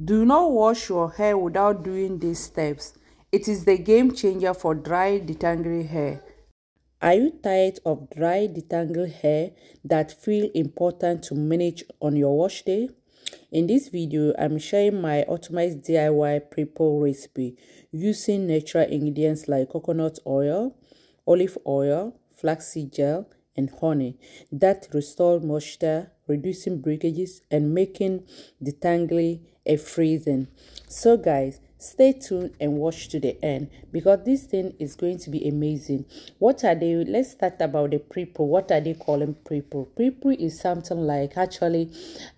Do not wash your hair without doing these steps. It is the game changer for dry, detangled hair. Are you tired of dry, detangled hair that feel important to manage on your wash day? In this video, I'm sharing my optimized DIY pre-POO recipe using natural ingredients like coconut oil, olive oil, flaxseed gel, and honey that restore moisture, reducing breakages, and making detangling a freezing. So guys, stay tuned and watch to the end because this thing is going to be amazing. What are they? Let's start about the pre-POO. What are they calling pre-POO? Pre-POO is something like, actually,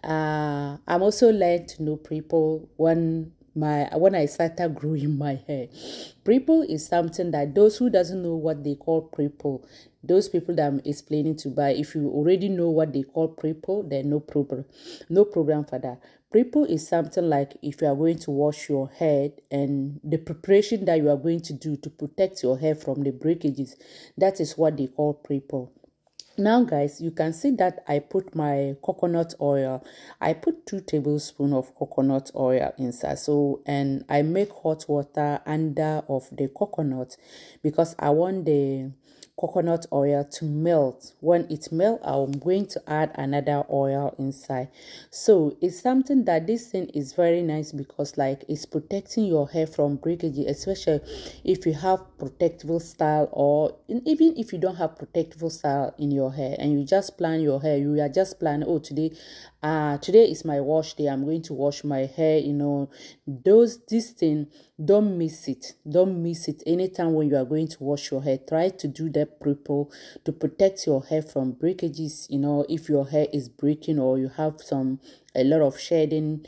I'm also learned to know pre-POO when I started growing my hair. Pre-POO is something that those who doesn't know what they call pre-POO, those people that I'm explaining to, by if you already know what they call pre-POO, then no problem for that. Pre-POO is something like if you are going to wash your head and the preparation that you are going to do to protect your hair from the breakages, that is what they call pre-POO. Now guys, you can see that I put my coconut oil. I put 2 tablespoons of coconut oil inside. So, and I make hot water under of the coconut because I want the coconut oil to melt. When it melts, I'm going to add another oil inside. So it's something that this thing is very nice because like it's protecting your hair from breakage, especially if you have protectable style, or even if you don't have protectable style in your hair and you just plan your hair, you are just planning, oh, today is my wash day, I'm going to wash my hair, this thing, don't miss it anytime when you are going to wash your hair. Try to do that pre-POO to protect your hair from breakages. If your hair is breaking or you have a lot of shedding,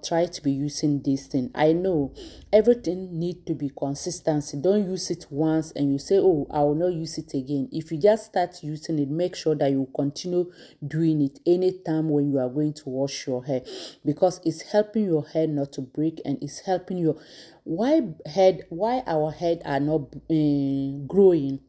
try to be using this thing. I know everything need to be consistency. Don't use it once and you say, oh, I will not use it again. If you just start using it, make sure that you continue doing it anytime when you are going to wash your hair, because it's helping your hair not to break, and it's helping your why our head are not growing.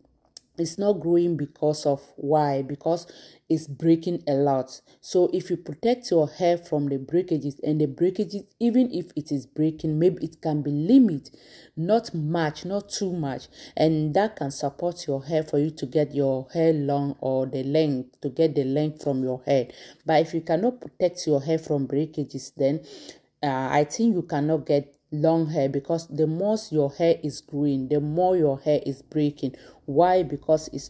It's not growing because of why? Because it's breaking a lot. So if you protect your hair from the breakages, and the breakages, even if it is breaking, maybe it can be limited, not much, not too much, and that can support your hair for you to get your hair long, or the length, to get the length from your head. But if you cannot protect your hair from breakages, then I think you cannot get long hair, because the more your hair is growing, the more your hair is breaking. Why? Because you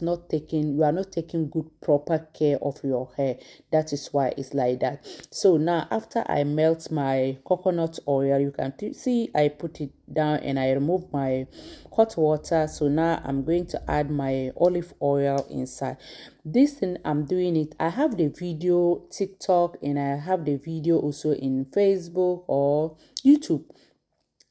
are not taking good proper care of your hair. That is why it's like that. So now after I melt my coconut oil, you can see I put it down and I remove my hot water. So now I'm going to add my olive oil inside. This thing I'm doing it, I have the video TikTok, and I have the video also in Facebook or YouTube.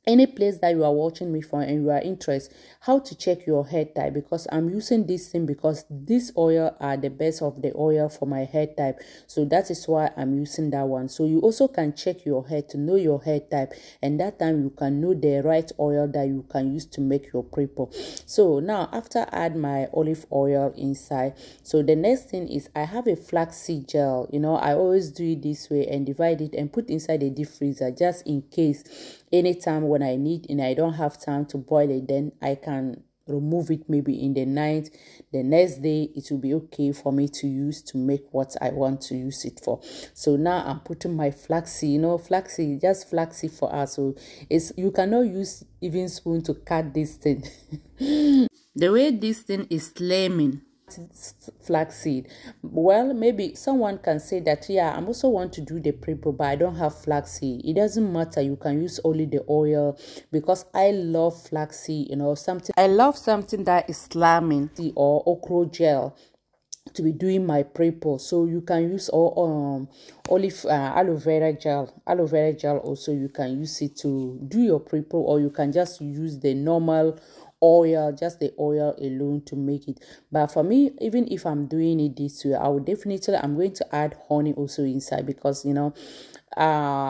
Any place that you are watching me from and you are interested how to check your hair type, because I'm using this thing because this oil are the best of the oil for my hair type. So that is why I'm using that one. So you also can check your hair to know your hair type, and that time you can know the right oil that you can use to make your pre-POO. So now after I add my olive oil inside, so the next thing is I have a flaxseed gel. I always do it this way and divide it and put inside the deep freezer, just in case anytime when I need and I don't have time to boil it, then I can remove it maybe in the night. The next day it will be okay for me to use to make what I want to use it for. So now I'm putting my flaxseed. Flaxseed, just flaxseed for us. So you cannot use even spoon to cut this thing. The way this thing is slimming, flaxseed, well, maybe someone can say that, yeah, I also want to do the pre-POO, but I don't have flaxseed. It doesn't matter, you can use only the oil, because I love flaxseed. I love something that is slamming, or okra gel, to be doing my pre-POO. So you can use aloe vera gel also. You can use it to do your pre-POO, or you can just use the normal oil, just the oil alone to make it. But for me, even if I'm doing it this way, I'm going to add honey also inside, because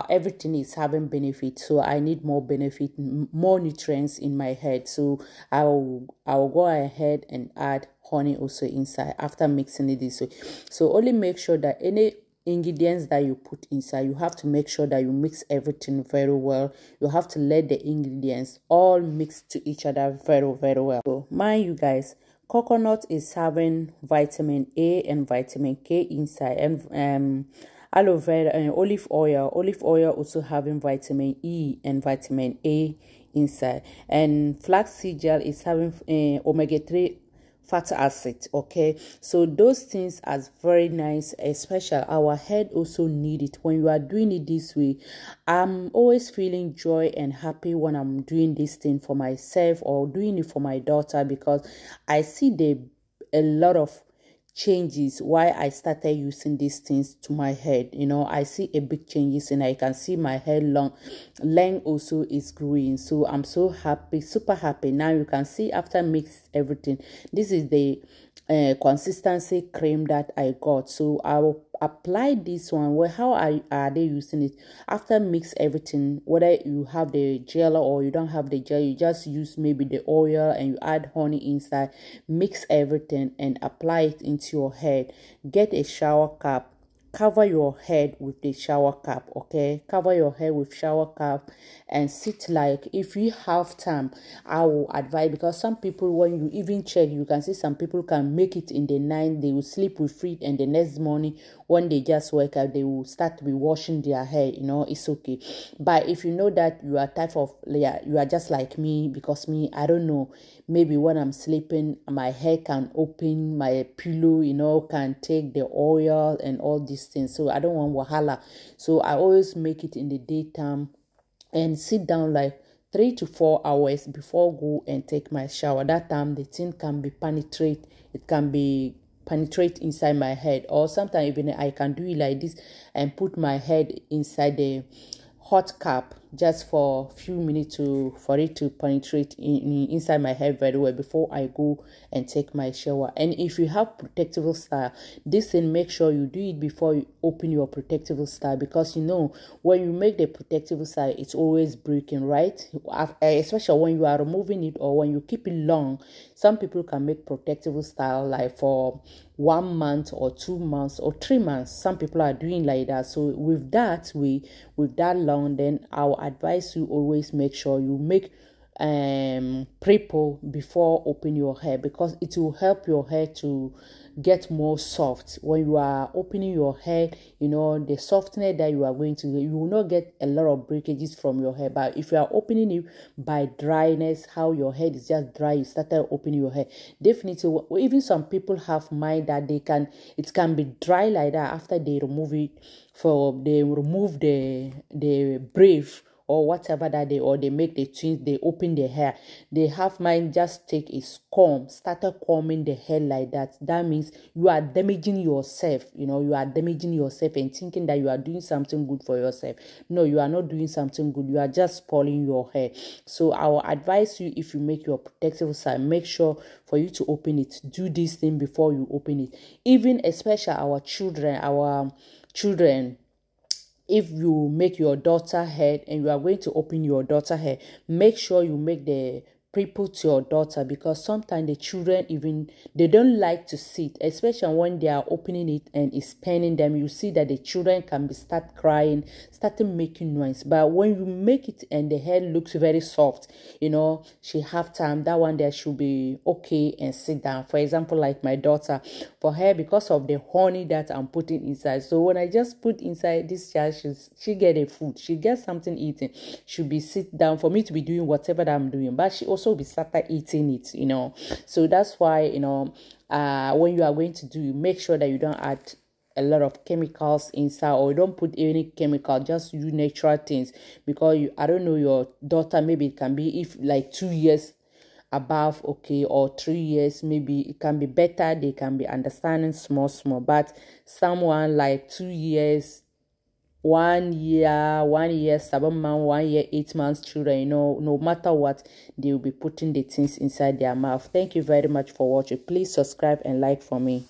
everything is having benefit, so I need more benefit, more nutrients in my head. So I'll go ahead and add honey also inside after mixing it this way. So only make sure that any ingredients that you put inside, you have to make sure that you mix everything very well. You have to let the ingredients all mix to each other very, very well. So mind you guys, coconut is having vitamin A and vitamin K inside, and aloe vera and olive oil also having vitamin E and vitamin A inside, and flaxseed gel is having omega-3 fatty acid. Okay, so those things are very nice, especially our head also need it. When you are doing it this way, I'm always feeling joy and happy when I'm doing this thing for myself or doing it for my daughter, because I see a lot of changes why I started using these things to my head. I see a big changes, and I can see my hair length also is growing. So I'm so happy, super happy. Now you can see after mix everything, this is the consistency cream that I got. So I will apply this one. Well, how are they using it? After mix everything, whether you have the gel or you don't have the gel, you just use maybe the oil and you add honey inside, mix everything and apply it into your head. Get a shower cap, cover your head with the shower cap. Okay, cover your head with shower cap and sit. Like, if you have time, I will advise, because some people, when you even check, you can see some people can make it in the night, they will sleep with it, and the next morning when they just wake up, they will start to be washing their hair. It's okay. But if you know that you are type of, you are just like me, because me, I don't know, maybe when I'm sleeping, my hair can open, my pillow, can take the oil and all these things. So I don't want wahala. So I always make it in the daytime and sit down like 3 to 4 hours before go and take my shower. That time the thing can be penetrate. It can be penetrate inside my head, or sometimes even I can do it like this and put my head inside the hot cap just for a few minutes for it to penetrate inside my hair very well before I go and take my shower. And if you have protective style, this thing, make sure you do it before you open your protective style, because when you make the protective style, it's always breaking, right? Especially when you are removing it or when you keep it long. Some people can make protective style like for 1 month or 2 months or 3 months. Some people are doing like that. So with that long, then I'll advise you always make sure you make pre-POO before opening your hair, because it will help your hair to get more soft. When you are opening your hair, the softness that you are going to get, you will not get a lot of breakages from your hair. But if you are opening it by dryness, how your head is just dry, you started opening your hair, definitely, even some people have mind that it can be dry like that after they remove it, they remove the brave or whatever that they make the twins, they open the hair, they have mind just take a comb, started combing the hair like that. That means you are damaging yourself. You are damaging yourself and thinking that you are doing something good for yourself. No, you are not doing something good. You are just spoiling your hair. So I will advise you, if you make your protective side, make sure for you to open it, do this thing before you open it. Even especially our children, if you make your daughter hair and you are going to open your daughter hair, make sure you make the pre-POO to your daughter, because sometimes the children, even they don't like to sit, especially when they are opening it and it's paining them. You see that the children can start crying, starting making noise. But when you make it and the hair looks very soft, she have time, that one there should be okay and sit down. For example, like my daughter, for her, because of the honey that I'm putting inside, so when I just put inside this child, she get a food, she gets something eating, she'll be sit down for me to be doing whatever that I'm doing, but she also be started eating it. So that's why when you are going to do, make sure that you don't add a lot of chemicals inside, or you don't put any chemical, just use natural things, because I don't know, your daughter, maybe it can be, if like 2 years above, okay, or 3 years, maybe it can be better, they can be understanding small, but someone like 2 years, 1 year 7 months, 1 year 8 months children, no matter what, they will be putting the things inside their mouth. Thank you very much for watching. Please subscribe and like for me.